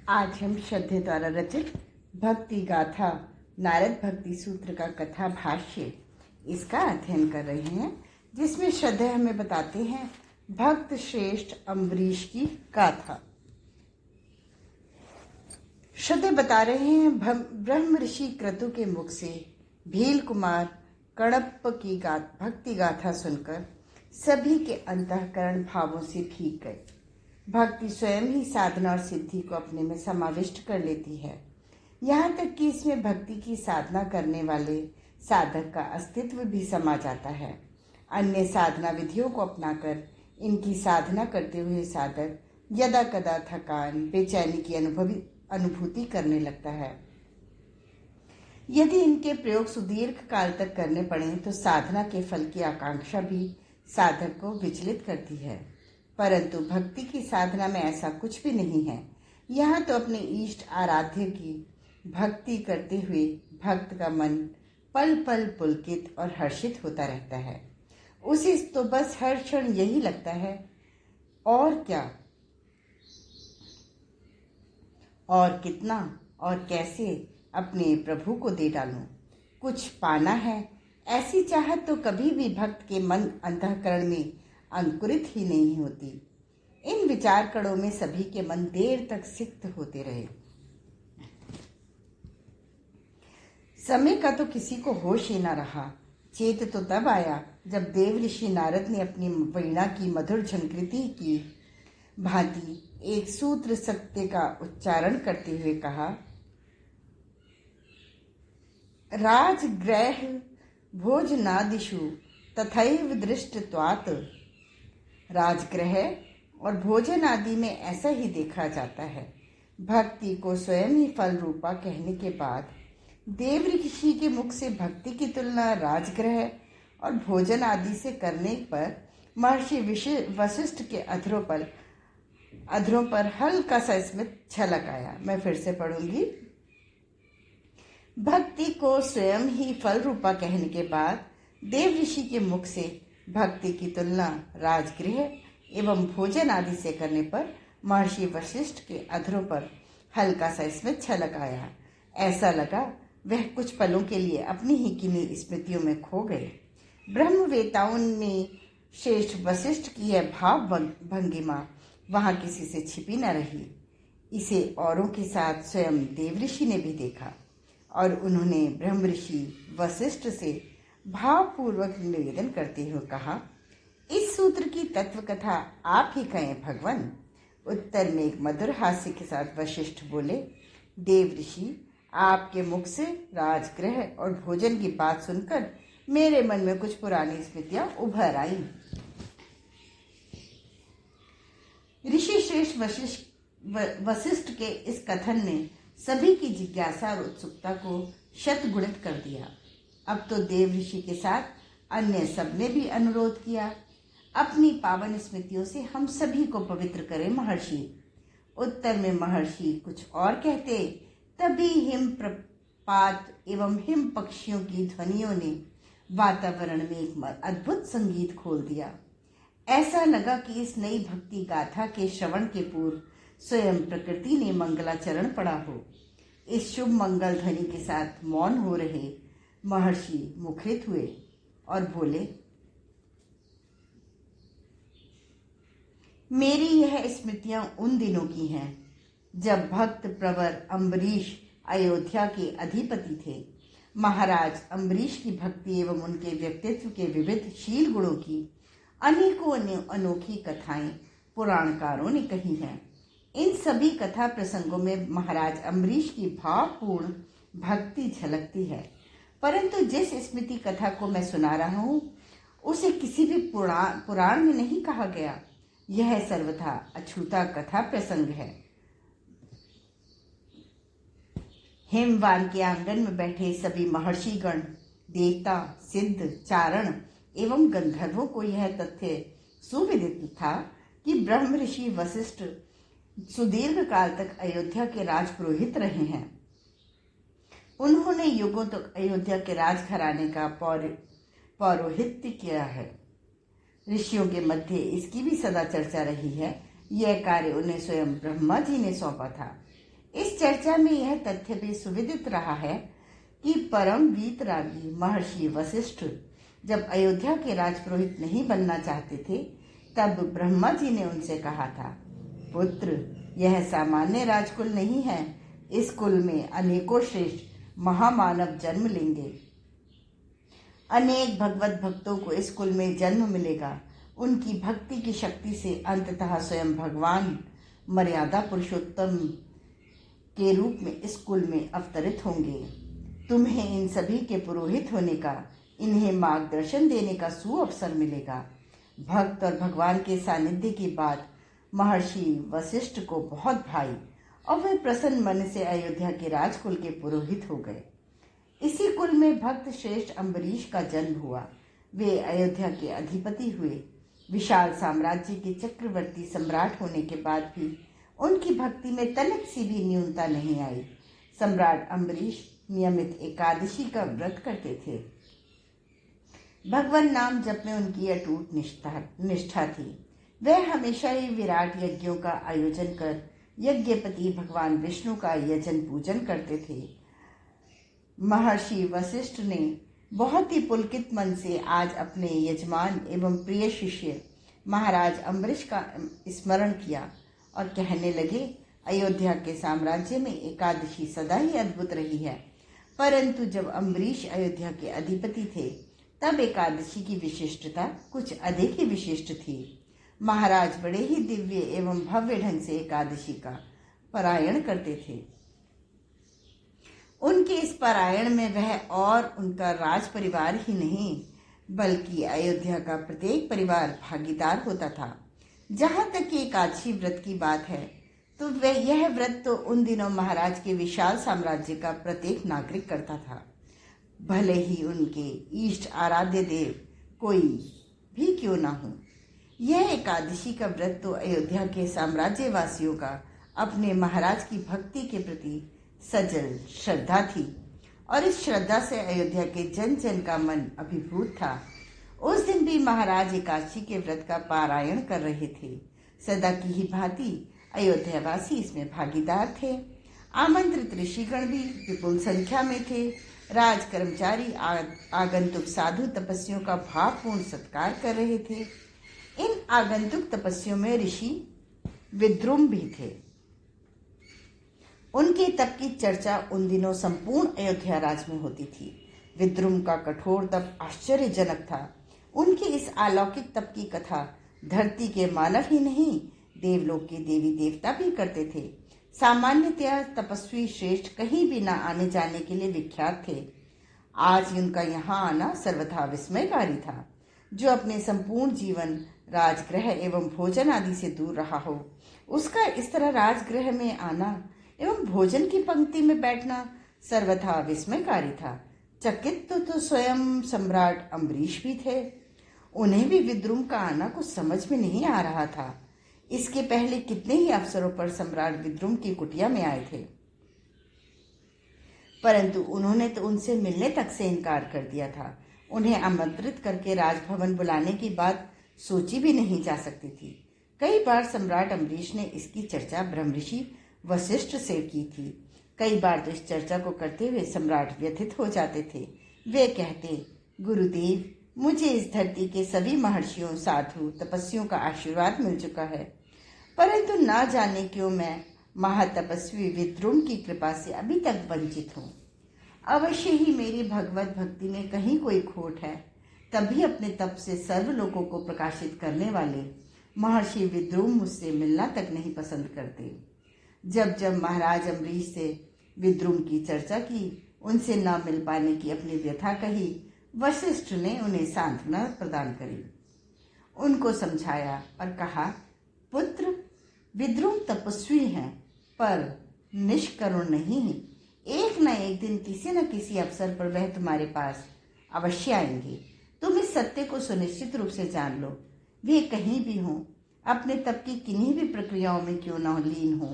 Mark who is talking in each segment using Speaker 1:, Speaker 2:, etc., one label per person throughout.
Speaker 1: आज हम श्रद्धे द्वारा रचित भक्ति गाथा नारद भक्ति सूत्र का कथा भाष्य इसका अध्ययन कर रहे हैं, जिसमें श्रद्धे हमें बताते हैं भक्त श्रेष्ठ अम्बरीश की गाथा। श्रद्धे बता रहे हैं ब्रह्म ऋषि क्रतु के मुख से भील कुमार कणप्प की भक्ति गाथा सुनकर सभी के अंतःकरण भावों से भीग गए। भक्ति स्वयं ही साधना और सिद्धि को अपने में समाविष्ट कर लेती है, यहाँ तक कि इसमें भक्ति की साधना करने वाले साधक का अस्तित्व भी समा जाता है। अन्य साधना विधियों को अपनाकर इनकी साधना करते हुए साधक यदा कदा थकान बेचैनी की अनुभूति करने लगता है। यदि इनके प्रयोग सुदीर्घ काल तक करने पड़े तो साधना के फल की आकांक्षा भी साधक को विचलित करती है, परंतु भक्ति की साधना में ऐसा कुछ भी नहीं है। यहाँ तो अपने इष्ट आराध्य की भक्ति करते हुए भक्त का मन पल पल पुलकित और हर्षित होता रहता है। उसे तो बस हर क्षण यही लगता है, और क्या, और कितना और कैसे अपने प्रभु को दे डालूं। कुछ पाना है, ऐसी चाहत तो कभी भी भक्त के मन अंतःकरण में अंकुरित ही नहीं होती। इन विचार कणों में सभी के मन देर तक सिक्त होते रहे। समय का तो किसी को होश ही न रहा। चेत तो तब आया जब देव ऋषि नारद ने अपनी वीणा की मधुर झंकृति की भांति एक सूत्र सत्य का उच्चारण करते हुए कहा, राजगृह भोजनादिषु तथैव दृष्टत्वात्। राजगृह और भोजन आदि में ऐसा ही देखा जाता है। भक्ति को स्वयं ही फल रूपा कहने के बाद देव ऋषि के मुख से भक्ति की तुलना राजगृह और भोजन आदि से करने पर महर्षि वशिष्ठ के अधरों पर हल्का सा स्मित छलक आया। मैं फिर से पढ़ूंगी। भक्ति को स्वयं ही फल रूपा कहने के बाद देव ऋषि के मुख से भक्ति की तुलना राजगृह एवं भोजन आदि से करने पर महर्षि वशिष्ठ के अधरों पर हल्का सा स्मित छलक आया। ऐसा लगा वह कुछ पलों के लिए अपनी ही किन्हीं स्मृतियों में खो गए। ब्रह्मवेताओं में श्रेष्ठ वशिष्ठ की यह भाव भंगिमा वहां किसी से छिपी न रही। इसे औरों के साथ स्वयं देवऋषि ने भी देखा और उन्होंने ब्रह्म ऋषि वशिष्ठ से भावपूर्वक निवेदन करते हुए कहा, इस सूत्र की तत्व कथा आप ही कहें भगवान। उत्तर में एक मधुर हास्य के साथ वशिष्ठ बोले, देव ऋषि, आपके मुख से राजगृह और भोजन की बात सुनकर मेरे मन में कुछ पुरानी स्मृतियां उभर आई। ऋषि श्रेष्ठ वशिष्ठ के इस कथन ने सभी की जिज्ञासा और उत्सुकता को शतगुणित कर दिया। अब तो देव ऋषि के साथ अन्य सबने भी अनुरोध किया, अपनी पावन स्मृतियों से हम सभी को पवित्र करें महर्षि। उत्तर में महर्षि कुछ और कहते, तभी हिम प्रपात एवं हिम पक्षियों की ध्वनियों ने वातावरण में एक अद्भुत संगीत खोल दिया। ऐसा लगा कि इस नई भक्ति गाथा के श्रवण के पूर्व स्वयं प्रकृति ने मंगलाचरण पढ़ा हो। इस शुभ मंगल ध्वनि के साथ मौन हो रहे महर्षि मुखरित हुए और बोले, मेरी यह स्मृतियां उन दिनों की हैं जब भक्त प्रवर अम्बरीश अयोध्या के अधिपति थे। महाराज अम्बरीश की भक्ति एवं उनके व्यक्तित्व के विविध शील गुणों की अनेकों अनोखी कथाएं पुराणकारों ने कही हैं। इन सभी कथा प्रसंगों में महाराज अम्बरीश की भावपूर्ण भक्ति झलकती है, परंतु जिस स्मृति कथा को मैं सुना रहा हूँ उसे किसी भी पुराण में नहीं कहा गया। यह सर्वथा अछूता कथा प्रसंग है। हेमवान के आंगन में बैठे सभी महर्षिगण, देवता, सिद्ध, चारण एवं गंधर्वों को यह तथ्य सुविदित था कि ब्रह्म ऋषि वशिष्ठ सुदीर्घ काल तक अयोध्या के राजपुरोहित रहे हैं। उन्होंने युगों तक अयोध्या के राजघराने का पौरोहित्य किया है। ऋषियों के मध्य इसकी भी सदा चर्चा रही है। यह कार्य उन्हें स्वयं ब्रह्मा जी ने सौंपा था। इस चर्चा में यह तथ्य भी सुविदित रहा है कि परम वीतरागी महर्षि वशिष्ठ जब अयोध्या के राजपुरोहित नहीं बनना चाहते थे, तब ब्रह्मा जी ने उनसे कहा था, पुत्र, यह सामान्य राजकुल नहीं है। इस कुल में अनेकों श्रेष्ठ महामानव जन्म लेंगे। अनेक भगवत भक्तों को इस कुल में जन्म मिलेगा। उनकी भक्ति की शक्ति से अंततः स्वयं भगवान मर्यादा पुरुषोत्तम के रूप में इस कुल में अवतरित होंगे। तुम्हें इन सभी के पुरोहित होने का, इन्हें मार्गदर्शन देने का सुअवसर मिलेगा। भक्त और भगवान के सानिध्य की बात महर्षि वशिष्ठ को बहुत भाई और वे प्रसन्न मन से अयोध्या के राजकुल के पुरोहित हो गए। इसी कुल में भक्त श्रेष्ठ अम्बरीश का जन्म हुआ। वे अयोध्या के अधिपति हुए। विशाल साम्राज्य के चक्रवर्ती सम्राट होने के बाद भी उनकी भक्ति में तनिक सी भी न्यूनता नहीं आई। सम्राट अम्बरीश नियमित एकादशी का व्रत करते थे। भगवान नाम जप में उनकी अटूट निष्ठा थी। वह हमेशा ही विराट यज्ञों का आयोजन कर यज्ञपति भगवान विष्णु का यजन पूजन करते थे। महर्षि वशिष्ठ ने बहुत ही पुलकित मन से आज अपने यजमान एवं प्रिय शिष्य महाराज अम्बरीश का स्मरण किया और कहने लगे, अयोध्या के साम्राज्य में एकादशी सदा ही अद्भुत रही है, परंतु जब अम्बरीश अयोध्या के अधिपति थे तब एकादशी की विशिष्टता कुछ अधिक ही विशिष्ट थी। महाराज बड़े ही दिव्य एवं भव्य ढंग से एकादशी का पारायण करते थे। उनके इस पारायण में वह और उनका राज परिवार ही नहीं बल्कि अयोध्या का प्रत्येक परिवार भागीदार होता था। जहां तक कि एकादशी व्रत की बात है तो वह यह व्रत तो उन दिनों महाराज के विशाल साम्राज्य का प्रत्येक नागरिक करता था, भले ही उनके इष्ट आराध्य देव कोई भी क्यों ना हो। यह एकादशी का व्रत तो अयोध्या के साम्राज्य वासियों का अपने महाराज की भक्ति के प्रति सजल श्रद्धा थी और इस श्रद्धा से अयोध्या के जन जन का मन अभिभूत था। उस दिन भी महाराज एकादशी के व्रत का पारायण कर रहे थे। सदा की ही भांति अयोध्यावासी इसमें भागीदार थे। आमंत्रित ऋषिगण भी विपुल संख्या में थे। राज कर्मचारी आगंतुक साधु तपस्वियों का भावपूर्ण सत्कार कर रहे थे। इन आगंतुक तपस्वियों में ऋषि विद्रुम भी थे। उनके तप की चर्चा उन दिनों संपूर्ण अयोध्या राज में होती थी। विद्रुम का कठोर तप आश्चर्यजनक था। उनके इस अलौकिक तप की कथा धरती के मानव ही नहीं, देवलोक के देवी देवता भी करते थे। सामान्यतया तपस्वी श्रेष्ठ कहीं भी न आने जाने के लिए विख्यात थे। आज उनका यहाँ आना सर्वथा विस्मयकारी था। जो अपने संपूर्ण जीवन राजगृह एवं भोजन आदि से दूर रहा हो, उसका इस तरह राजगृह में आना एवं भोजन की पंक्ति में बैठना सर्वथा विस्मयकारी था। चकित तो स्वयं सम्राट अम्बरीश भी थे। उन्हें भी विद्रुम का आना कुछ समझ में नहीं आ रहा था। इसके पहले कितने ही अवसरों पर सम्राट विद्रुम की कुटिया में आए थे, परंतु उन्होंने तो उनसे मिलने तक से इनकार कर दिया था। उन्हें आमंत्रित करके राजभवन बुलाने की बात सोची भी नहीं जा सकती थी। कई बार सम्राट अम्बरीश ने इसकी चर्चा ब्रह्मऋषि वशिष्ठ से की थी। कई बार तो इस चर्चा को करते हुए सम्राट व्यथित हो जाते थे। वे कहते, गुरुदेव, मुझे इस धरती के सभी महर्षियों, साधु, तपस्वियों का आशीर्वाद मिल चुका है, परंतु ना जाने क्यों मैं महातपस्वी विद्रुम की कृपा से अभी तक वंचित हूँ। अवश्य ही मेरी भगवत भक्ति में कहीं कोई खोट है, तभी अपने तप से सर्व लोगों को प्रकाशित करने वाले महर्षि विद्रुम मुझसे मिलना तक नहीं पसंद करते। जब जब महाराज अम्बरीश से विद्रुम की चर्चा की, उनसे न मिल पाने की अपनी व्यथा कही, वशिष्ठ ने उन्हें सांत्वना प्रदान करी। उनको समझाया और कहा, पुत्र, विद्रुम तपस्वी हैं पर निष्करुण नहीं। एक न एक दिन किसी न किसी अवसर पर वह तुम्हारे पास अवश्य आएंगे। तुम इस सत्य को सुनिश्चित रूप से जान लो। वे कहीं भी हों, अपने तप की किन्हीं भी प्रक्रियाओं में क्यों न लीन हो,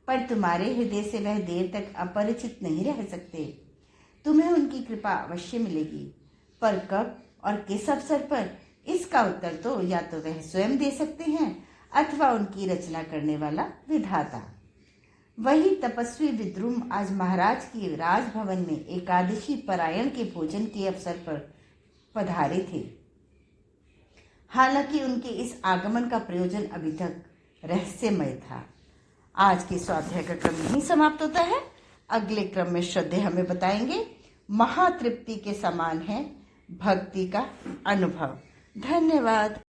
Speaker 1: पर तुम्हारे हृदय से वह देर तक अपरिचित नहीं रह सकते। तुम्हें उनकी कृपा अवश्य मिलेगी, पर कब और किस अवसर पर, इसका उत्तर तो या तो वह स्वयं दे सकते हैं अथवा उनकी रचना करने वाला विधाता। वही तपस्वी विद्रुम आज महाराज की राजभवन में एकादशी परायण के भोजन के अवसर पर पधारे थे। हालांकि उनके इस आगमन का प्रयोजन अभी तक रहस्यमय था। आज के स्वाध्याय का क्रम यहीं समाप्त होता है। अगले क्रम में श्रद्धेय हमें बताएंगे महातृप्ति के समान है भक्ति का अनुभव। धन्यवाद।